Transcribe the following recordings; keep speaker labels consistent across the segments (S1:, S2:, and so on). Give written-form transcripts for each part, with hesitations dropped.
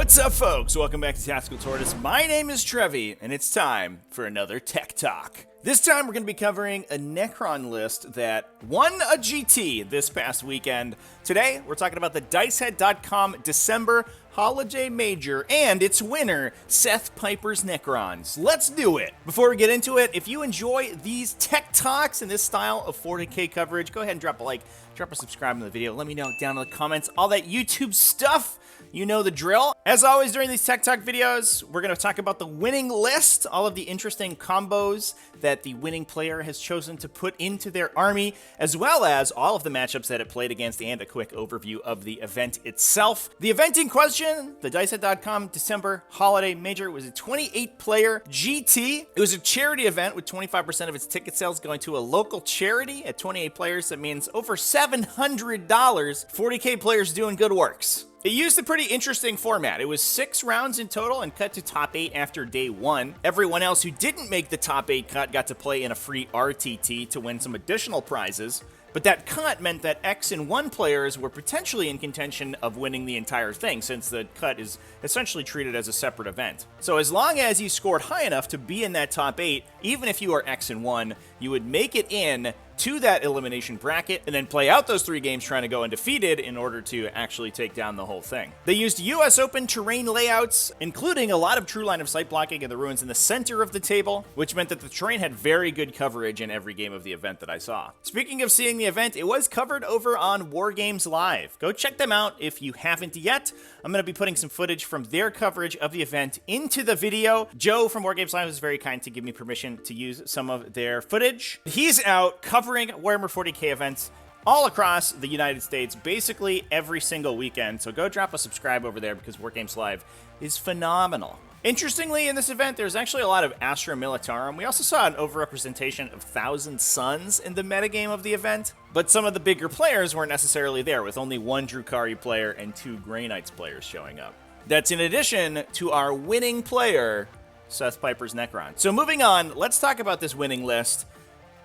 S1: What's up, folks? Welcome back to Tactical Tortoise. My name is Trevi, and it's time for another Tech Talk. This time, we're going to be covering a Necron list that won a GT this past weekend. Today, we're talking about the Dicehead.com December Holiday Major and its winner, Seth Piper's Necrons. Let's do it! Before we get into it, if you enjoy these Tech Talks and this style of 40k coverage, go ahead and drop a like, drop a subscribe in the video. Let me know down in the comments all that YouTube stuff. You know the drill. As always, during these Tech Talk videos, we're going to talk about the winning list, all of the interesting combos that the winning player has chosen to put into their army, as well as all of the matchups that it played against and a quick overview of the event itself. The event in question, the Dicehead.com December Holiday Major, was a 28-player GT. It was a charity event with 25% of its ticket sales going to a local charity. At 28 players, that means over $700. 40k players doing good works. It used a pretty interesting format. It was 6 rounds in total and cut to top 8 after day 1. Everyone else who didn't make the top 8 cut got to play in a free RTT to win some additional prizes. But that cut meant that X and 1 players were potentially in contention of winning the entire thing, since the cut is essentially treated as a separate event. So as long as you scored high enough to be in that top 8, even if you are X and 1, you would make it in to that elimination bracket and then play out those 3 games trying to go undefeated in order to actually take down the whole thing. They used US Open terrain layouts, including a lot of true line of sight blocking in the ruins in the center of the table, which meant that the terrain had very good coverage in every game of the event that I saw. Speaking of seeing the event, it was covered over on Wargames Live. Go check them out if you haven't yet. I'm going to be putting some footage from their coverage of the event into the video. Joe from Wargames Live was very kind to give me permission to use some of their footage. He's out covering Warhammer 40k events all across the United States, basically every single weekend. So go drop a subscribe over there because Wargames Live is phenomenal. Interestingly, in this event, there's actually a lot of Astra Militarum. We also saw an overrepresentation of Thousand Suns in the metagame of the event, but some of the bigger players weren't necessarily there, with only 1 Drukhari player and 2 Grey Knights players showing up. That's in addition to our winning player, Seth Piper's Necron. So moving on, let's talk about this winning list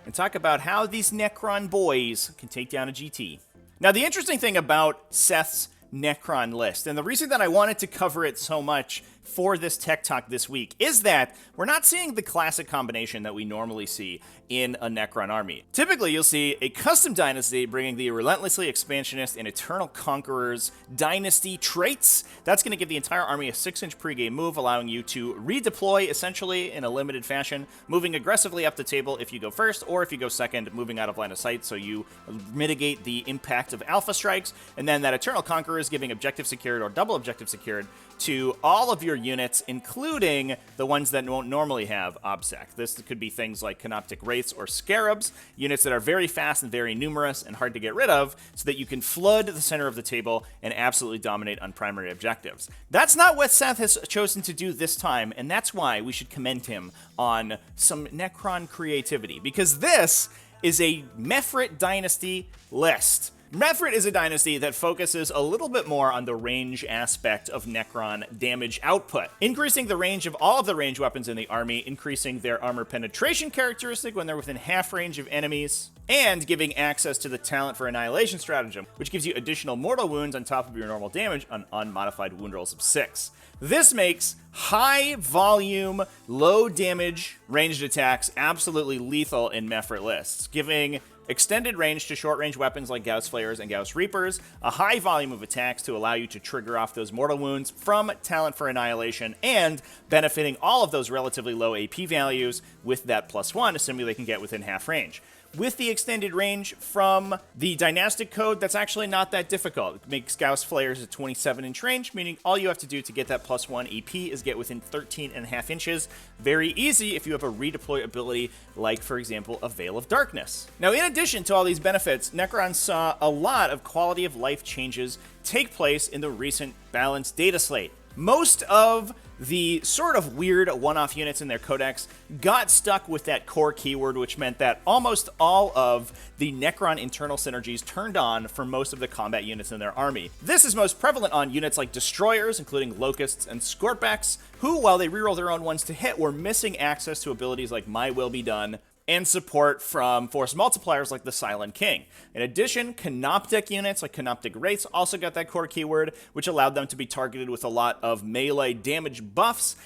S1: and talk about how these Necron boys can take down a GT. Now, the interesting thing about Seth's Necron list, and the reason that I wanted to cover it so much for this Tech Talk this week, is that we're not seeing the classic combination that we normally see in a Necron army. Typically, you'll see a custom dynasty bringing the relentlessly expansionist and eternal conqueror's dynasty traits. That's going to give the entire army a 6-inch pregame move, allowing you to redeploy essentially in a limited fashion, moving aggressively up the table if you go first, or if you go second, moving out of line of sight so you mitigate the impact of alpha strikes. And then that eternal conqueror is giving objective secured or double objective secured to all of your units, including the ones that won't normally have OBSEC. This could be things like Canoptic Wraiths or Scarabs, units that are very fast and very numerous and hard to get rid of, so that you can flood the center of the table and absolutely dominate on primary objectives. That's not what Seth has chosen to do this time, and that's why we should commend him on some Necron creativity, because this is a Mephrit Dynasty list. Mephrit is a dynasty that focuses a little bit more on the range aspect of Necron damage output, increasing the range of all of the range weapons in the army, increasing their armor penetration characteristic when they're within half range of enemies, and giving access to the Talent for Annihilation stratagem, which gives you additional mortal wounds on top of your normal damage on unmodified wound rolls of 6. This makes high volume, low damage ranged attacks absolutely lethal in Mephrit lists, giving extended range to short-range weapons like Gauss Flayers and Gauss Reapers, a high volume of attacks to allow you to trigger off those mortal wounds from Talent for Annihilation, and benefiting all of those relatively low AP values with that +1, assuming they can get within half range. With the extended range from the Dynastic Code, that's actually not that difficult. It makes Gauss Flayers a 27-inch range, meaning all you have to do to get that +1 EP is get within 13.5 inches. Very easy if you have a redeploy ability like, for example, a Veil of Darkness. Now, in addition to all these benefits, Necrons saw a lot of quality of life changes take place in the recent balanced data slate. Most of the sort of weird one-off units in their codex got stuck with that core keyword, which meant that almost all of the Necron internal synergies turned on for most of the combat units in their army. This is most prevalent on units like Destroyers, including Locusts and Scorpeks, who, while they reroll their own ones to hit, were missing access to abilities like My Will Be Done and support from force multipliers like the Silent King. In addition, Canoptic units like Canoptic Wraiths also got that core keyword, which allowed them to be targeted with a lot of melee damage buffs.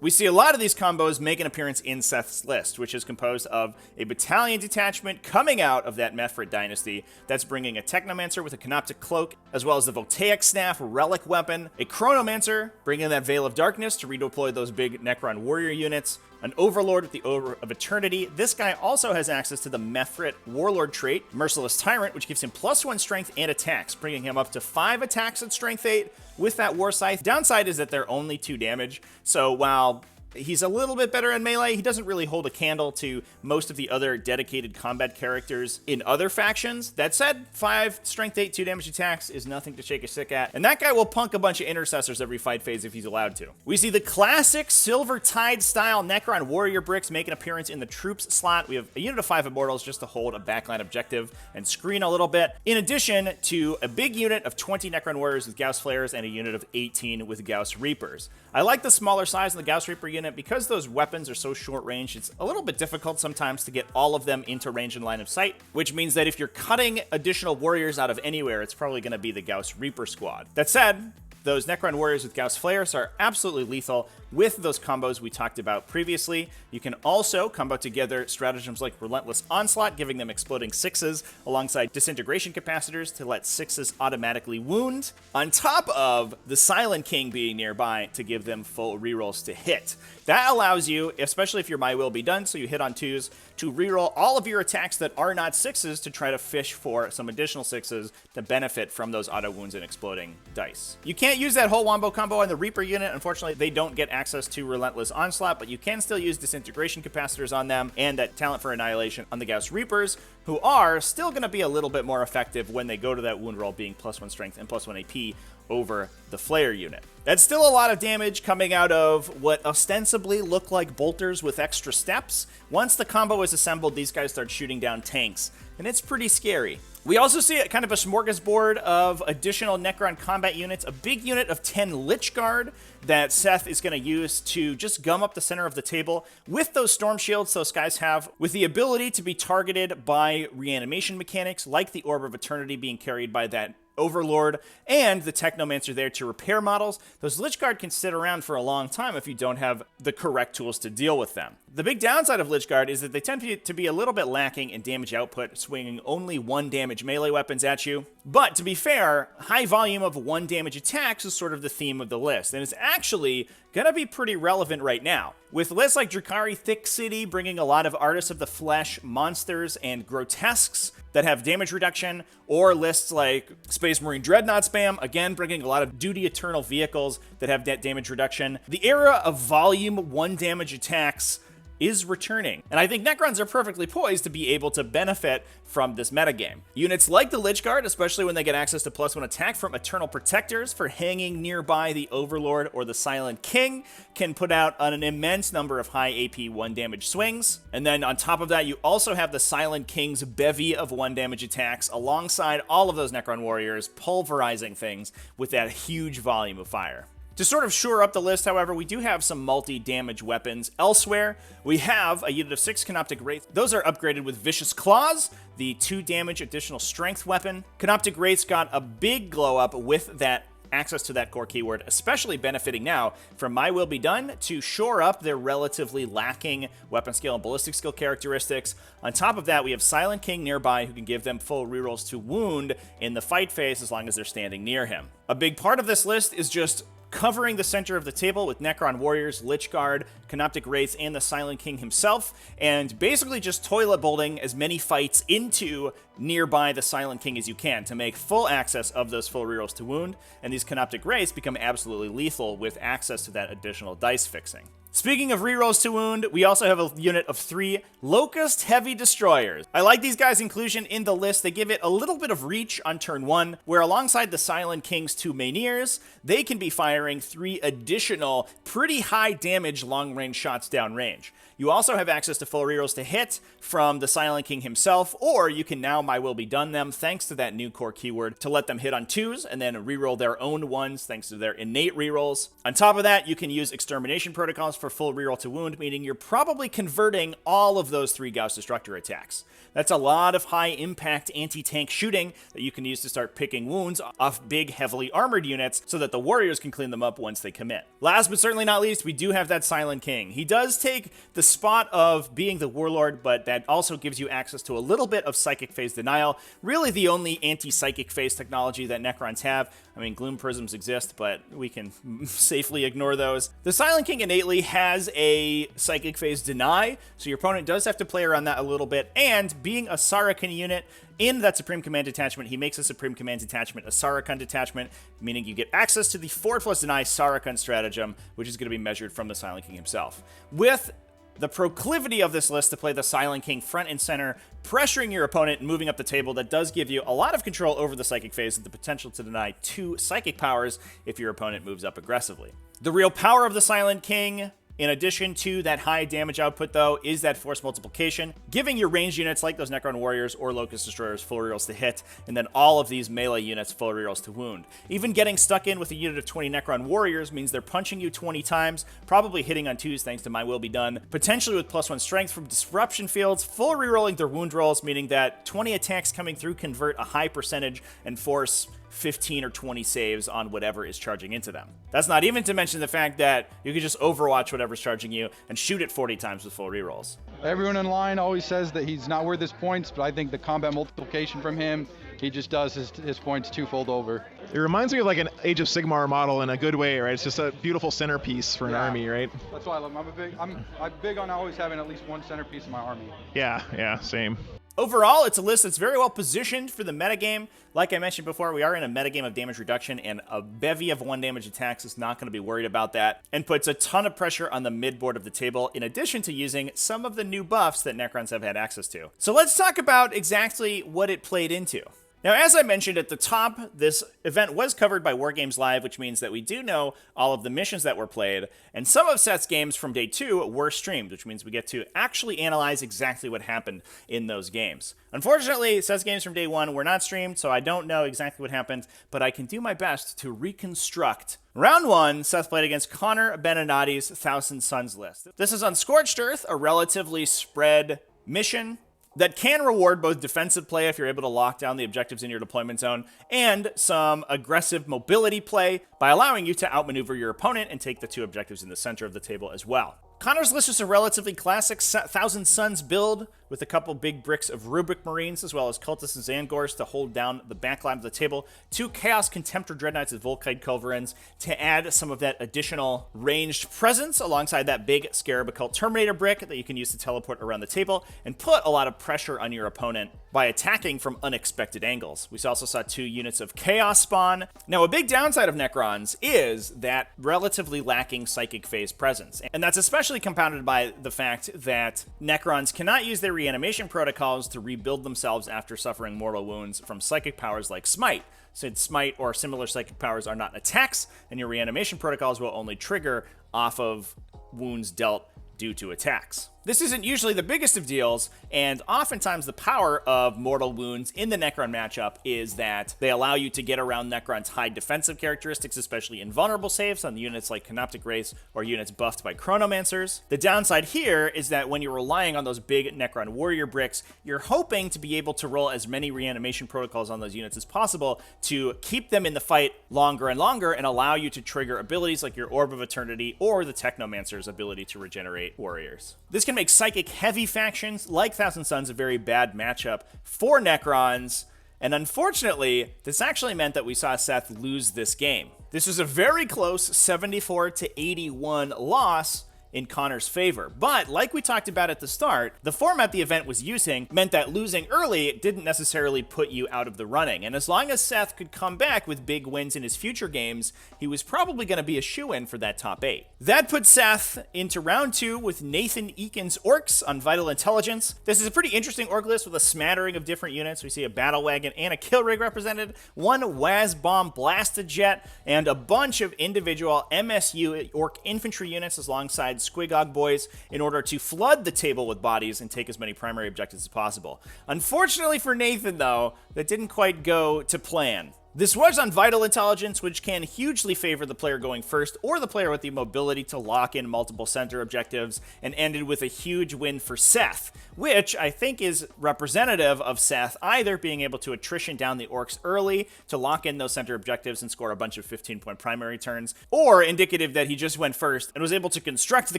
S1: We see a lot of these combos make an appearance in Seth's list, which is composed of a battalion detachment coming out of that Mephrit Dynasty that's bringing a Technomancer with a Canoptic Cloak, as well as the Voltaic Staff relic weapon, a Chronomancer bringing that Veil of Darkness to redeploy those big Necron warrior units, an Overlord with the Orb of Eternity. This guy also has access to the Mephrit Warlord trait, Merciless Tyrant, which gives him +1 strength and attacks, bringing him up to 5 attacks at strength 8 with that War Scythe. Downside is that they're only 2 damage, so while he's a little bit better in melee, he doesn't really hold a candle to most of the other dedicated combat characters in other factions. That said, 5 strength 8, 2 damage attacks is nothing to shake a stick at, and that guy will punk a bunch of intercessors every fight phase if he's allowed to. We see the classic Silver Tide style Necron warrior bricks make an appearance in the troops slot. We have a unit of 5 Immortals just to hold a backline objective and screen a little bit, in addition to a big unit of 20 Necron warriors with Gauss Flares and a unit of 18 with Gauss Reapers. I like the smaller size of the Gauss Reaper unit because those weapons are so short range. It's a little bit difficult sometimes to get all of them into range and line of sight, which means that if you're cutting additional warriors out of anywhere, it's probably going to be the Gauss Reaper squad. That said, those Necron warriors with Gauss Flares are absolutely lethal with those combos we talked about previously. You can also combo together stratagems like Relentless Onslaught, giving them exploding 6s alongside disintegration capacitors to let 6s automatically wound, on top of the Silent King being nearby to give them full rerolls to hit. That allows you, especially if your My Will Be Done, so you hit on 2s, to reroll all of your attacks that are not 6s to try to fish for some additional 6s to benefit from those auto wounds and exploding dice. You can't use that whole wombo combo on the Reaper unit. Unfortunately, they don't get access to Relentless Onslaught, but you can still use disintegration capacitors on them and that Talent for Annihilation on the Gauss Reapers, who are still going to be a little bit more effective when they go to that wound roll, being +1 strength and +1 AP over the Flayer unit. That's still a lot of damage coming out of what ostensibly look like bolters with extra steps. Once the combo is assembled, these guys start shooting down tanks, and it's pretty scary. We also see a kind of a smorgasbord of additional Necron combat units, a big unit of 10 Lich Guard that Seth is going to use to just gum up the center of the table with those storm shields those guys have, with the ability to be targeted by reanimation mechanics like the Orb of Eternity being carried by that Overlord, and the Technomancer there to repair models. Those Lich Guard can sit around for a long time if you don't have the correct tools to deal with them. The big downside of Lich Guard is that they tend to be a little bit lacking in damage output, swinging only 1 damage melee weapons at you. But to be fair, high volume of 1 damage attacks is sort of the theme of the list, and it's actually gonna be pretty relevant right now. With lists like Drukhari Thick City bringing a lot of Artists of the Flesh monsters and grotesques that have damage reduction, or lists like Space Marine Dreadnought spam, again bringing a lot of Duty Eternal vehicles that have damage reduction. The era of volume 1 damage attacks is returning, and I think Necrons are perfectly poised to be able to benefit from this metagame. Units like the Lich Guard, especially when they get access to +1 attack from Eternal Protectors for hanging nearby the Overlord or the Silent King, can put out an immense number of high AP 1 damage swings. And then on top of that, you also have the Silent King's bevy of 1 damage attacks alongside all of those Necron warriors, pulverizing things with that huge volume of fire. To sort of shore up the list, however, we do have some multi-damage weapons elsewhere. We have a unit of 6 Canoptic Wraiths. Those are upgraded with Vicious Claws, the 2 damage additional strength weapon. Canoptic Wraiths got a big glow up with that access to that core keyword, especially benefiting now from My Will Be Done to shore up their relatively lacking weapon skill and ballistic skill characteristics. On top of that, we have Silent King nearby who can give them full rerolls to wound in the fight phase as long as they're standing near him. A big part of this list is just covering the center of the table with Necron Warriors, Lich Guard, Canoptic Wraiths, and the Silent King himself, and basically just toilet bowling as many fights into nearby the Silent King as you can to make full access of those full rerolls to wound, and these Canoptic Wraiths become absolutely lethal with access to that additional dice fixing. Speaking of rerolls to wound, we also have a unit of 3 Locust Heavy Destroyers. I like these guys' inclusion in the list. They give it a little bit of reach on turn 1, where alongside the Silent King's 2 Maineers, they can be firing 3 additional pretty high damage long-range shots downrange. You also have access to full rerolls to hit from the Silent King himself, or you can now My Will Be Done them thanks to that new core keyword to let them hit on 2s and then reroll their own 1s thanks to their innate rerolls. On top of that, you can use Extermination Protocols for full reroll to wound, meaning you're probably converting all of those 3 Gauss Destructor attacks. That's a lot of high impact anti-tank shooting that you can use to start picking wounds off big, heavily armored units so that the warriors can clean them up once they commit. Last but certainly not least, we do have that Silent King. He does take the spot of being the warlord, but that also gives you access to a little bit of psychic phase denial. Really the only anti-psychic phase technology that Necrons have. I mean, Gloom Prisms exist, but we can safely ignore those. The Silent King innately has a psychic phase deny, so your opponent does have to play around that a little bit, and being a Saracen unit, in that Supreme Command detachment, he makes a Supreme Command detachment a Saracen detachment, meaning you get access to the forward plus deny Saracen stratagem, which is going to be measured from the Silent King himself. With the proclivity of this list to play the Silent King front and center, pressuring your opponent and moving up the table, that does give you a lot of control over the psychic phase and the potential to deny 2 psychic powers if your opponent moves up aggressively. The real power of the Silent King, in addition to that high damage output, though, is that force multiplication, giving your ranged units like those Necron Warriors or Locust Destroyers full rerolls to hit, and then all of these melee units full rerolls to wound. Even getting stuck in with a unit of 20 Necron Warriors means they're punching you 20 times, probably hitting on 2s thanks to My Will Be Done, potentially with +1 strength from disruption fields, full rerolling their wound rolls, meaning that 20 attacks coming through convert a high percentage and force 15 or 20 saves on whatever is charging into them. That's not even to mention the fact that you can just overwatch whatever's charging you and shoot it 40 times with full rerolls.
S2: Everyone in line always says that he's not worth his points, but I think the combat multiplication from him, he just does his points twofold over.
S3: It reminds me of like an Age of Sigmar model in a good way, right? It's just a beautiful centerpiece for an army, right?
S2: That's why I love him. I'm big on always having at least one centerpiece in my army.
S3: Yeah, same.
S1: Overall, it's a list that's very well positioned for the metagame. Like I mentioned before, we are in a metagame of damage reduction, and a bevy of 1 damage attacks is not going to be worried about that, and puts a ton of pressure on the mid-board of the table, in addition to using some of the new buffs that Necrons have had access to. So let's talk about exactly what it played into. Now, as I mentioned at the top, this event was covered by Wargames Live, which means that we do know all of the missions that were played, and some of Seth's games from day 2 were streamed, which means we get to actually analyze exactly what happened in those games. Unfortunately, Seth's games from day 1 were not streamed, so I don't know exactly what happened, but I can do my best to reconstruct. Round 1, Seth played against Connor Benenati's Thousand Suns list. This is on Scorched Earth, a relatively spread mission that can reward both defensive play if you're able to lock down the objectives in your deployment zone, and some aggressive mobility play by allowing you to outmaneuver your opponent and take the 2 objectives in the center of the table as well. Connor's list is a relatively classic Thousand Suns build, with a couple big bricks of Rubric Marines, as well as Cultists and Zangors to hold down the backline of the table, 2 Chaos Contemptor Dreadnoughts with Volkite Culverins to add some of that additional ranged presence alongside that big Scarab Occult Terminator brick that you can use to teleport around the table and put a lot of pressure on your opponent by attacking from unexpected angles. We also saw 2 units of Chaos Spawn. Now, a big downside of Necrons is that relatively lacking Psychic Phase presence, and that's especially compounded by the fact that Necrons cannot use their reanimation protocols to rebuild themselves after suffering mortal wounds from psychic powers like Smite, since Smite or similar psychic powers are not attacks, and your reanimation protocols will only trigger off of wounds dealt due to attacks. This isn't usually the biggest of deals, and oftentimes the power of mortal wounds in the Necron matchup is that they allow you to get around Necron's high defensive characteristics, especially invulnerable saves on units like Canoptic Wraiths or units buffed by Chronomancers. The downside here is that when you're relying on those big Necron warrior bricks, you're hoping to be able to roll as many reanimation protocols on those units as possible to keep them in the fight longer and longer and allow you to trigger abilities like your Orb of Eternity or the Technomancer's ability to regenerate warriors. This can make psychic-heavy factions like Thousand Suns a very bad matchup for Necrons, and unfortunately, this actually meant that we saw Seth lose this game. This was a very close 74-81 loss in Connor's favor. But like we talked about at the start, the format the event was using meant that losing early didn't necessarily put you out of the running. And as long as Seth could come back with big wins in his future games, he was probably going to be a shoo-in for that top 8. That put Seth into round 2 with Nathan Eakin's Orcs on Vital Intelligence. This is a pretty interesting orc list with a smattering of different units. We see a Battle Wagon and a Kill Rig represented, 1 Waz-Bomb Blasted Jet, and a bunch of individual MSU Orc infantry units alongside Squigog boys in order to flood the table with bodies and take as many primary objectives as possible. Unfortunately for Nathan, though, that didn't quite go to plan. This was on Vital Intelligence, which can hugely favor the player going first or the player with the mobility to lock in multiple center objectives, and ended with a huge win for Seth, which I think is representative of Seth either being able to attrition down the orcs early to lock in those center objectives and score a bunch of 15-point primary turns, or indicative that he just went first and was able to construct the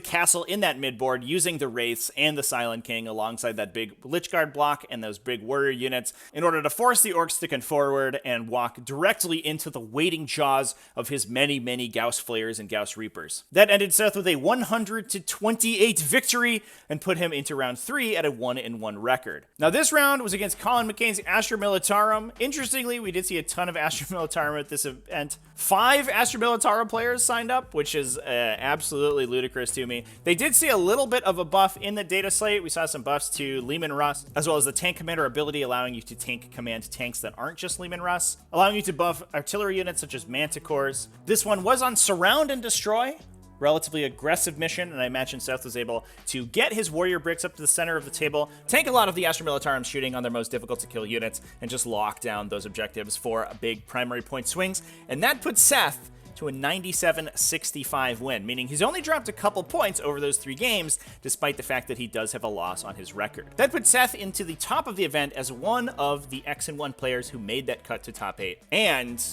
S1: castle in that midboard using the Wraiths and the Silent King alongside that big Lich Guard block and those big warrior units in order to force the orcs to come forward and walk directly into the waiting jaws of his many, many Gauss Flayers and Gauss Reapers. That ended Seth with a 100-28 victory and put him into round 3 at a 1-1 record. Now this round was against Colin McCain's Astra Militarum. Interestingly, we did see a ton of Astra Militarum at this event. 5 Astra Militarum players signed up, which is absolutely ludicrous to me. They did see a little bit of a buff in the data slate. We saw some buffs to Leman Russ, as well as the Tank Commander ability, allowing you to tank command tanks that aren't just Leman Russ, allowing you to buff artillery units such as Manticores. This one was on Surround and Destroy, relatively aggressive mission, and I imagine Seth was able to get his warrior bricks up to the center of the table, tank a lot of the Astra Militarum shooting on their most difficult to kill units, and just lock down those objectives for a big primary point swings, and that puts Seth to a 97-65 win, meaning he's only dropped a couple points over those 3 games, despite the fact that he does have a loss on his record. That puts Seth into the top of the event as one of the X&1 players who made that cut to top 8, and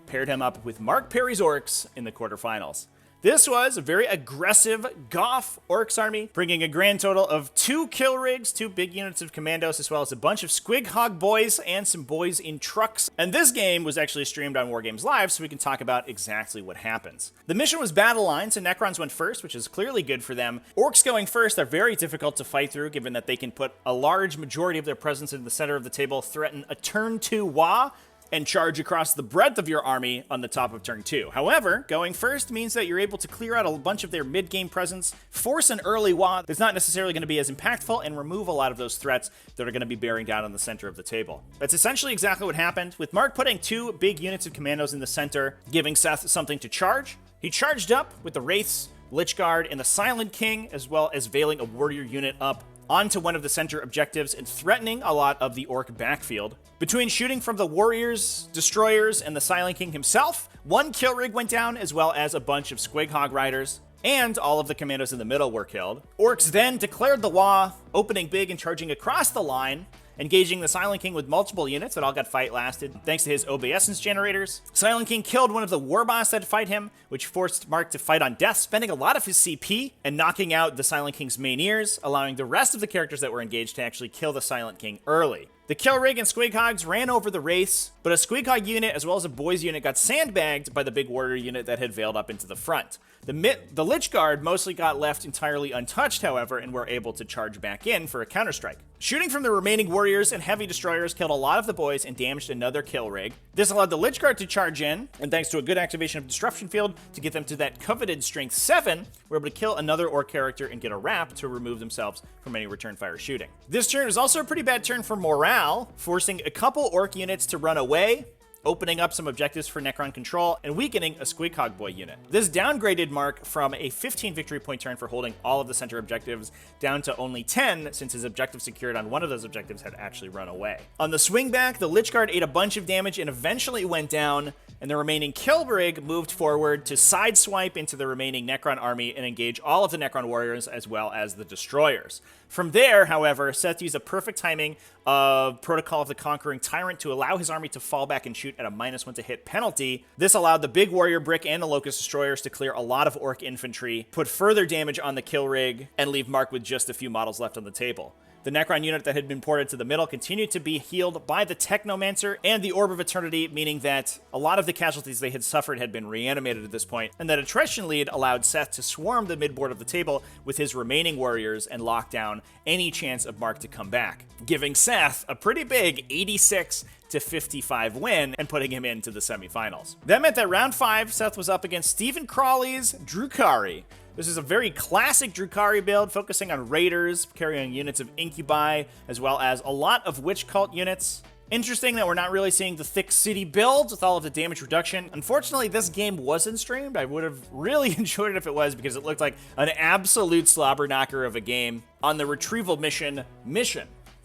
S1: paired him up with Mark Perry's Orcs in the quarterfinals. This was a very aggressive Goth Orcs army, bringing a grand total of 2 kill rigs, 2 big units of commandos, as well as a bunch of Squig Hog boys and some boys in trucks. And this game was actually streamed on Wargames Live, so we can talk about exactly what happens. The mission was Battleline, so Necrons went first, which is clearly good for them. Orcs going first are very difficult to fight through, given that they can put a large majority of their presence in the center of the table, threaten a turn 2 Wa, and charge across the breadth of your army on the top of turn 2. However, going first means that you're able to clear out a bunch of their mid-game presence, force an early Wa that's not necessarily going to be as impactful, and remove a lot of those threats that are going to be bearing down on the center of the table. That's essentially exactly what happened, with Mark putting 2 big units of commandos in the center, giving Seth something to charge. He charged up with the Wraiths, Lich Guard, and the Silent King, as well as veiling a warrior unit up onto one of the center objectives and threatening a lot of the orc backfield. Between shooting from the warriors, destroyers, and the Silent King himself, 1 kill rig went down, as well as a bunch of Squig Hog riders, and all of the commandos in the middle were killed. Orcs then declared the Wa, opening big and charging across the line, engaging the Silent King with multiple units that all got fight lasted thanks to his obeisance generators. Silent King killed one of the war boss that fight him, which forced Mark to fight on death, spending a lot of his CP and knocking out the Silent King's main ears, allowing the rest of the characters that were engaged to actually kill the Silent King early. The Kill Rig and Squig Hogs ran over the Wraiths, but a Squig Hog unit as well as a Boys unit got sandbagged by the big warrior unit that had veiled up into the front. The Lich Guard mostly got left entirely untouched, however, and were able to charge back in for a counterstrike. Shooting from the remaining warriors and heavy destroyers killed a lot of the boys and damaged another kill rig. This allowed the Lich Guard to charge in, and thanks to a good activation of Disruption Field to get them to that coveted Strength 7, we're able to kill another Orc character and get a wrap to remove themselves from any return fire shooting. This turn was also a pretty bad turn for morale, forcing a couple Orc units to run away, opening up some objectives for Necron control, and weakening a Squig Hog Boy unit. This downgraded Mark from a 15 victory point turn for holding all of the center objectives down to only 10, since his objective secured on one of those objectives had actually run away. On the swing back, the Lich Guard ate a bunch of damage and eventually went down, and the remaining Kill Rig moved forward to sideswipe into the remaining Necron army and engage all of the Necron warriors as well as the destroyers. From there, however, Seth used a perfect timing of Protocol of the Conquering Tyrant to allow his army to fall back and shoot at a -1 to hit penalty. This allowed the big warrior brick and the Locust destroyers to clear a lot of Orc infantry, put further damage on the Kill Rig, and leave Mark with just a few models left on the table. The Necron unit that had been ported to the middle continued to be healed by the Technomancer and the Orb of Eternity, meaning that a lot of the casualties they had suffered had been reanimated at this point, and that Attrition Lead allowed Seth to swarm the midboard of the table with his remaining warriors and lock down any chance of Mark to come back, giving Seth a pretty big 86-55 win and putting him into the semifinals. That meant that round 5, Seth was up against Stephen Crawley's Drukhari. This is a very classic Drukhari build, focusing on raiders, carrying units of incubi, as well as a lot of witch cult units. Interesting that we're not really seeing the thick city builds with all of the damage reduction. Unfortunately, this game wasn't streamed. I would have really enjoyed it if it was, because it looked like an absolute slobber knocker of a game on the retrieval mission.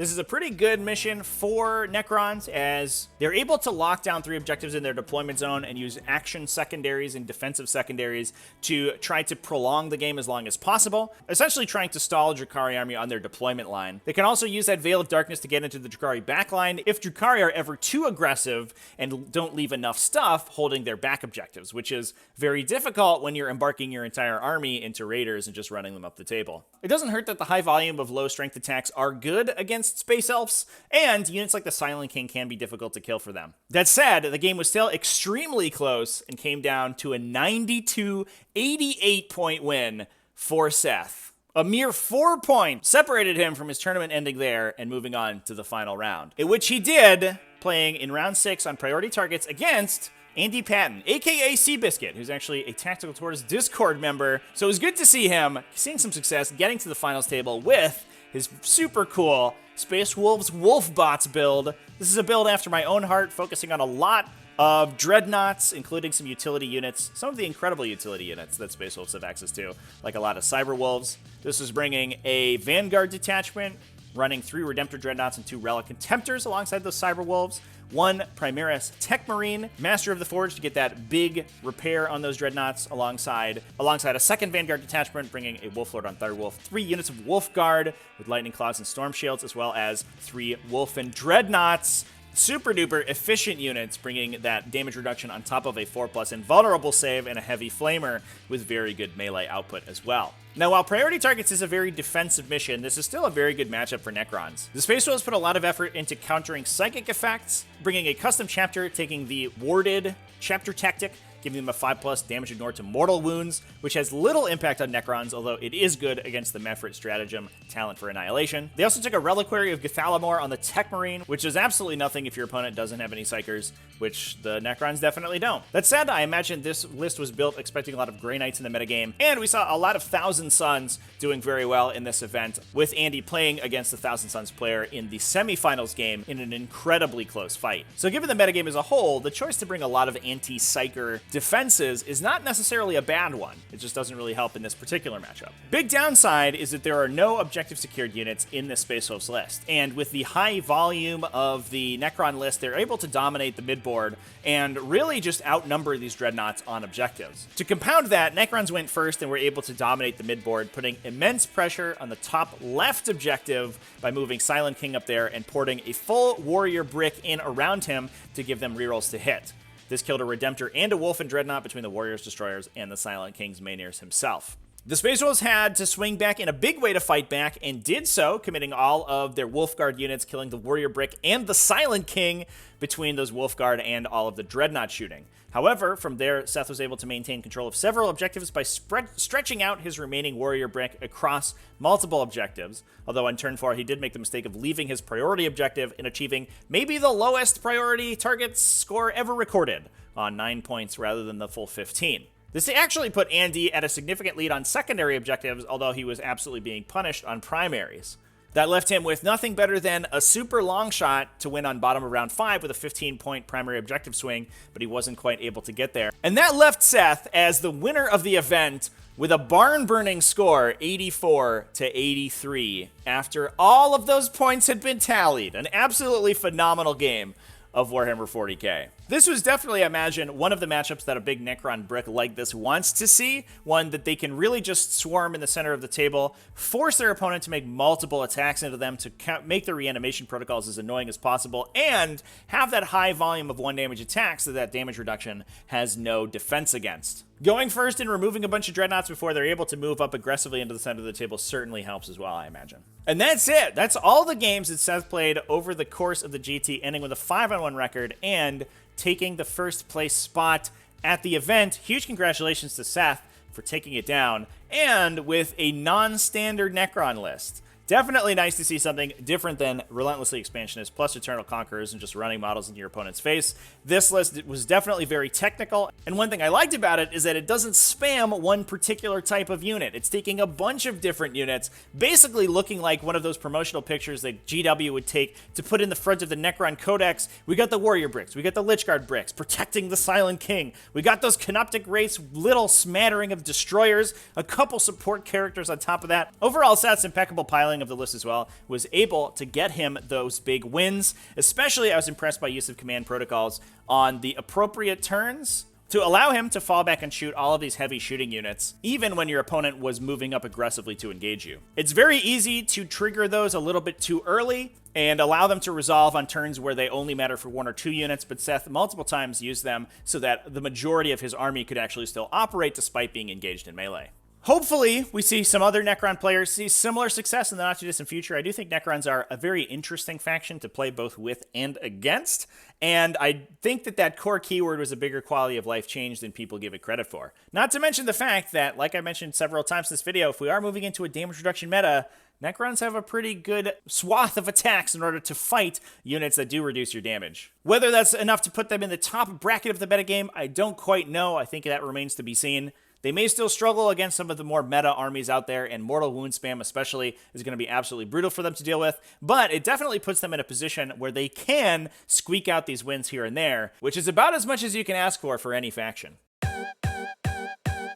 S1: This is a pretty good mission for Necrons, as they're able to lock down 3 objectives in their deployment zone and use action secondaries and defensive secondaries to try to prolong the game as long as possible, essentially trying to stall Drukhari army on their deployment line. They can also use that Veil of Darkness to get into the Drukhari backline if Drukhari are ever too aggressive and don't leave enough stuff holding their back objectives, which is very difficult when you're embarking your entire army into raiders and just running them up the table. It doesn't hurt that the high volume of low strength attacks are good against Space Elves, and units like the Silent King can be difficult to kill for them. That said, the game was still extremely close and came down to a 92-88 point win for Seth. A mere 4 points separated him from his tournament ending there and moving on to the final round, in which he did, playing in round 6 on priority targets against Andy Patton, aka Seabiscuit, who's actually a Tactical Tortoise Discord member. So it was good to see him seeing some success, getting to the finals table with his super cool Space Wolves Wolfbots build. This is a build after my own heart, focusing on a lot of dreadnoughts, including some utility units, some of the incredible utility units that Space Wolves have access to, like a lot of Cyber Wolves. This is bringing a Vanguard detachment, running 3 Redemptor Dreadnoughts and 2 Relic Contemptors alongside those Cyber Wolves, 1 Primaris Tech Marine, Master of the Forge to get that big repair on those Dreadnoughts, alongside a 2nd Vanguard detachment, bringing a Wolf Lord on Thunderwolf, 3 units of Wolf Guard with Lightning Claws and Storm Shields, as well as 3 Wolfen Dreadnoughts. Super duper efficient units, bringing that damage reduction on top of a 4+ invulnerable save and a heavy flamer with very good melee output as well. Now, while priority targets is a very defensive mission, this is still a very good matchup for Necrons. The Space Wolves put a lot of effort into countering psychic effects, bringing a custom chapter, taking the warded chapter tactic, giving them a 5+ damage ignored to mortal wounds, which has little impact on Necrons, although it is good against the Mephrit stratagem, Talent for Annihilation. They also took a Reliquary of Gathalamor on the Tech Marine, which is absolutely nothing if your opponent doesn't have any Psychers, which the Necrons definitely don't. That said, I imagine this list was built expecting a lot of Grey Knights in the metagame, and we saw a lot of Thousand Suns doing very well in this event, with Andy playing against the Thousand Suns player in the semifinals game in an incredibly close fight. So given the metagame as a whole, the choice to bring a lot of anti-Psyker defenses is not necessarily a bad one. It just doesn't really help in this particular matchup. Big downside is that there are no objective secured units in this Space Wolves list, and with the high volume of the Necron list, they're able to dominate the midboard and really just outnumber these Dreadnoughts on objectives. To compound that, Necrons went first and were able to dominate the midboard, putting immense pressure on the top left objective by moving Silent King up there and porting a full warrior brick in around him to give them rerolls to hit. This killed a Redemptor and a Wolfen Dreadnought between the Warriors, Destroyers, and the Silent King's Maineers himself. The Space Wolves had to swing back in a big way to fight back, and did so, committing all of their Wolfguard units, killing the Warrior Brick and the Silent King between those Wolfguard and all of the Dreadnought shooting. However, from there, Seth was able to maintain control of several objectives by stretching out his remaining Warrior Brick across multiple objectives, although on turn 4 he did make the mistake of leaving his priority objective and achieving maybe the lowest priority target score ever recorded, on 9 points rather than the full 15. This actually put Andy at a significant lead on secondary objectives, although he was absolutely being punished on primaries. That left him with nothing better than a super long shot to win on bottom of round 5 with a 15-point primary objective swing, but he wasn't quite able to get there. And that left Seth as the winner of the event with a barn-burning score, 84-83, after all of those points had been tallied. An absolutely phenomenal game of Warhammer 40k. This was definitely, I imagine, one of the matchups that a big Necron brick like this wants to see, one that they can really just swarm in the center of the table, force their opponent to make multiple attacks into them to make the reanimation protocols as annoying as possible, and have that high volume of 1 damage attacks so that damage reduction has no defense against. Going first and removing a bunch of Dreadnoughts before they're able to move up aggressively into the center of the table certainly helps as well, I imagine. And that's it. That's all the games that Seth played over the course of the GT, ending with a 5-on-1 record and taking the first place spot at the event. Huge congratulations to Seth for taking it down, and with a non-standard Necron list. Definitely nice to see something different than Relentlessly Expansionist plus Eternal Conquerors and just running models into your opponent's face. This list was definitely very technical, and one thing I liked about it is that it doesn't spam one particular type of unit. It's taking a bunch of different units, basically looking like one of those promotional pictures that GW would take to put in the front of the Necron Codex. We got the Warrior Bricks, we got the Lichguard Bricks, protecting the Silent King, we got those Canoptic Wraiths, little smattering of Destroyers, a couple support characters on top of that. Overall, Seth's impeccable piling styling of the list as well was able to get him those big wins. Especially, I was impressed by use of command protocols on the appropriate turns to allow him to fall back and shoot all of these heavy shooting units, even when your opponent was moving up aggressively to engage you. It's very easy to trigger those a little bit too early and allow them to resolve on turns where they only matter for 1 or 2 units, but Seth multiple times used them so that the majority of his army could actually still operate despite being engaged in melee. Hopefully, we see some other Necron players see similar success in the not-too-distant future. I do think Necrons are a very interesting faction to play both with and against, and I think that core keyword was a bigger quality of life change than people give it credit for. Not to mention the fact that, like I mentioned several times in this video, if we are moving into a damage reduction meta, Necrons have a pretty good swath of attacks in order to fight units that do reduce your damage. Whether that's enough to put them in the top bracket of the metagame, I don't quite know. I think that remains to be seen. They may still struggle against some of the more meta armies out there, and mortal wound spam especially is going to be absolutely brutal for them to deal with, but it definitely puts them in a position where they can squeak out these wins here and there, which is about as much as you can ask for any faction.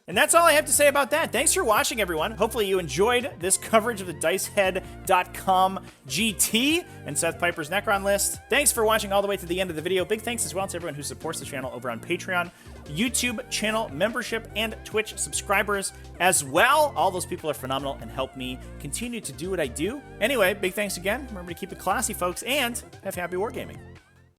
S1: And that's all I have to say about that. Thanks for watching, everyone. Hopefully you enjoyed this coverage of the Dicehead.com GT and Seth Piper's Necron list. Thanks for watching all the way to the end of the video. Big thanks as well to everyone who supports the channel over on Patreon, YouTube channel membership, and Twitch subscribers as well. All those people are phenomenal and help me continue to do what I do. Anyway, big thanks again. Remember to keep it classy, folks, and have happy wargaming.